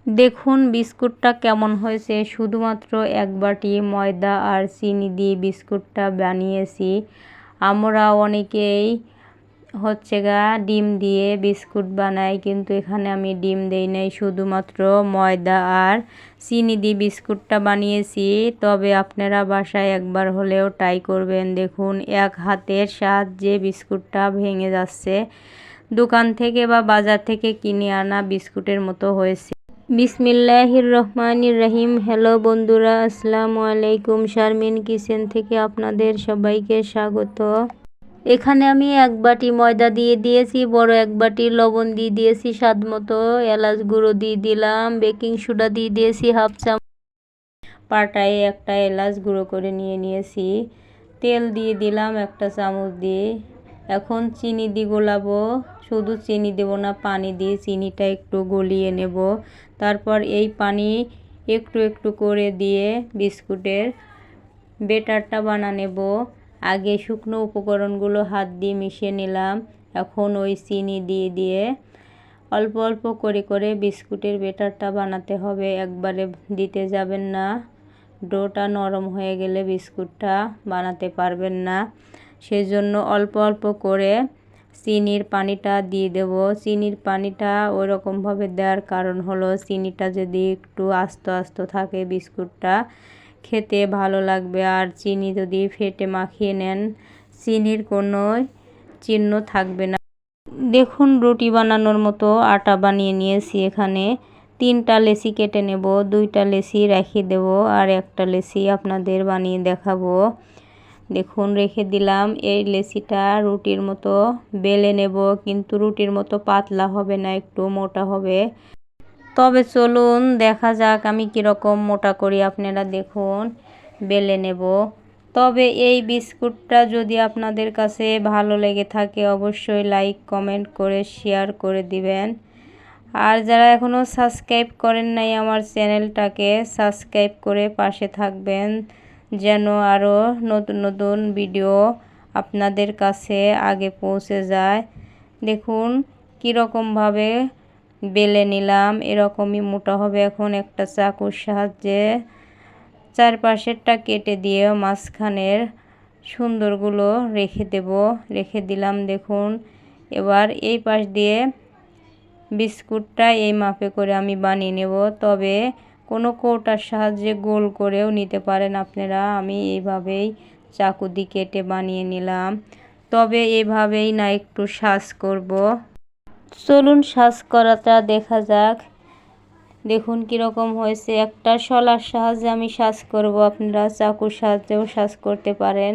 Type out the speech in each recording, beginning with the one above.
দেখুন বিস্কুটটা কেমন হয়েছে। শুধুমাত্র এক বাটি ময়দা আর চিনি দিয়ে বিস্কুটটা বানিয়েছি। আমরা অনেকেই ডিম দিয়ে বিস্কুট বানাই, কিন্তু এখানে আমি ডিম দেই নাই, শুধুমাত্র ময়দা আর চিনি দিয়ে বিস্কুটটা বানিয়েছি। তবে আপনারা বাসায় একবার হলেও ট্রাই করবেন। দেখুন এক হাতের সাহায্যে বিস্কুটটা ভেঙে যাচ্ছে। দোকান থেকে বা বাজার থেকে কিনে আনা বিস্কুটের মতো হয়েছে। বিসমিল্লাহির রহমানির রহিম। হ্যালো বন্ধুরা, আসসালামু আলাইকুম। শারমিন কিচেন থেকে আপনাদের সবাইকে স্বাগত। এখানে আমি এক বাটি ময়দা দিয়ে দিয়েছি, বড় এক বাটি লবণ দিয়ে দিয়েছি স্বাদ মতো, এলাচ গুঁড়ো দিয়ে দিলাম, বেকিং সোডা দিয়ে দিয়েছি হাফ চামচ, পাটায় একটা এলাচ গুঁড়ো করে নিয়েছি, তেল দিয়ে দিলাম একটা চামচ দিয়ে। এখন চিনি দিয়ে গোলাবো, শুধু চিনি দেব না, পানি দিয়ে চিনিটা একটু গলিয়ে নেব। তারপর এই পানি একটু একটু করে দিয়ে বিস্কুটের বেটারটা নেব। আগে শুকনো উপকরণগুলো হাত দিয়ে মিশিয়ে নিলাম। এখন ওই চিনি দিয়ে দিয়ে অল্প অল্প করে করে বিস্কুটের বেটারটা বানাতে হবে, একবারে দিতে যাবেন না। ডোটা নরম হয়ে গেলে বিস্কুটটা বানাতে পারবেন না। সেজন্য অল্প অল্প করে চিনির পানিটা দিয়ে দেব। চিনির পানিটা ওই রকমভাবে দেওয়ার কারণ হলো, চিনিটা যদি একটু আস্ত আস্ত থাকে বিস্কুটটা খেতে ভালো লাগবে। আর চিনি যদি ফেটে মাখিয়ে নেন, চিনির কোনো চিহ্ন থাকবে না। দেখুন রুটি বানানোর মতো আটা বানিয়ে নিয়েছি। এখানে 3টা লেচি কেটে নেব, 2টা লেচি রেখে দেব, আর একটা লেচি আপনাদের বানিয়ে দেখাবো। দেখুন রেখে দিলাম। এই লেচিটা রুটির মতো বেলে নেব, কিন্তু রুটির মতো পাতলা হবে না, একটু মোটা হবে। তবে চলুন দেখা যাক আমি কীরকম মোটা করি। আপনারা দেখুন বেলে নেব। তবে এই বিস্কুটটা যদি আপনাদের কাছে ভালো লেগে থাকে অবশ্যই লাইক কমেন্ট করে শেয়ার করে দিবেন। আর যারা এখনও সাবস্ক্রাইব করেন নাই আমার চ্যানেলটাকে সাবস্ক্রাইব করে পাশে থাকবেন, যেন আরও নতুন নতুন ভিডিও আপনাদের কাছে আগে পৌঁছে যায়। দেখুন কীরকমভাবে বেলে নিলাম, এরকমই মোটা হবে। এখন একটা চাকুর সাহায্যে চারপাশেরটা কেটে দিয়ে মাঝখানের সুন্দরগুলো রেখে দিলাম। দেখুন এবার এই পাশ দিয়ে বিস্কুটটা এই মাপে করে আমি বানিয়ে নেব। তবে কোনো কৌটার সাহায্যে গোল করেও নিতে পারেন আপনারা। আমি এইভাবেই চাকু দিয়ে কেটে বানিয়ে নিলাম। তবে এভাবেই না একটু সাজ করব। চলুন সাজ করাটা দেখা যাক। দেখুন কীরকম হয়েছে। একটা শলার সাহায্যে আমি সাজ করব, আপনারা চাকুর সাহায্যেও সাজ করতে পারেন।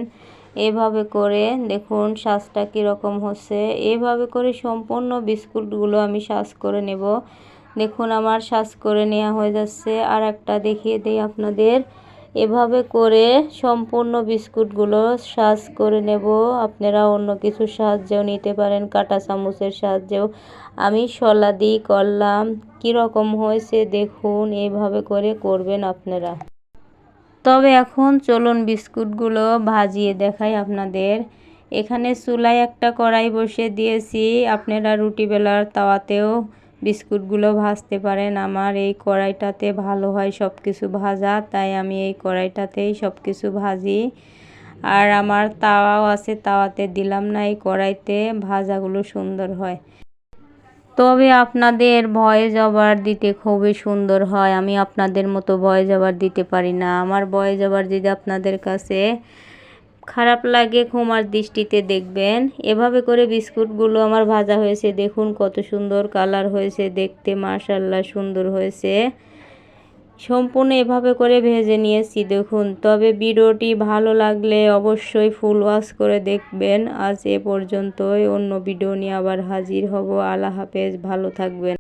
এভাবে করে দেখুন সাজটা কীরকম হচ্ছে। এভাবে করে সম্পূর্ণ বিস্কুটগুলো আমি সাজ করে নেব। দেখুন আমার সাজ করে নেওয়া হয়ে যাচ্ছে। আর একটা দেখিয়ে দিই আপনাদের। এভাবে করে সম্পূর্ণ বিস্কুটগুলো সাজ করে নেব। আপনারা অন্য কিছুর সাহায্যেও নিতে পারেন, কাঁটা চামচের সাহায্যেও। আমি শলা দিয়ে করলাম। কীরকম হয়েছে দেখুন, এইভাবে করে করবেন আপনারা। তবে এখন চলুন বিস্কুটগুলো ভাজিয়ে দেখাই আপনাদের। এখানে চুলায় একটা কড়াই বসিয়ে দিয়েছি। আপনারা রুটি বেলার তাওয়াতেও বিস্কুটগুলো ভাজতে পারেন। আমার এই কড়াইটাতে ভালো হয় সব কিছু ভাজা, তাই আমি এই কড়াইটাতেই সব কিছু ভাজি। আর আমার তাওয়াও আছে, তাওয়াতে দিলাম না, এই কড়াইতে ভাজাগুলো সুন্দর হয়। তবে আপনাদের ভয়েস ওভার দিতে খুবই সুন্দর হয়। আমি আপনাদের মতো ভয়েস ওভার দিতে পারি না। আমার ভয়েস ওভার যদি আপনাদের কাছে খারাপ লাগে ক্ষমার দৃষ্টিতে দেখবেন। এভাবে করে বিস্কুটগুলো আমার ভাজা হয়েছে। দেখুন কত সুন্দর কালার হয়েছে দেখতে, মাশাআল্লাহ সুন্দর হয়েছে। সম্পূর্ণ এভাবে করে ভেজে নিয়েছি দেখুন। তবে ভিডিওটি ভালো লাগলে অবশ্যই ফুল ওয়াচ করে দেখবেন। আজ এ পর্যন্তই, অন্য ভিডিও নিয়ে আবার হাজির হব। আল্লাহ হাফেজ, ভালো থাকবেন।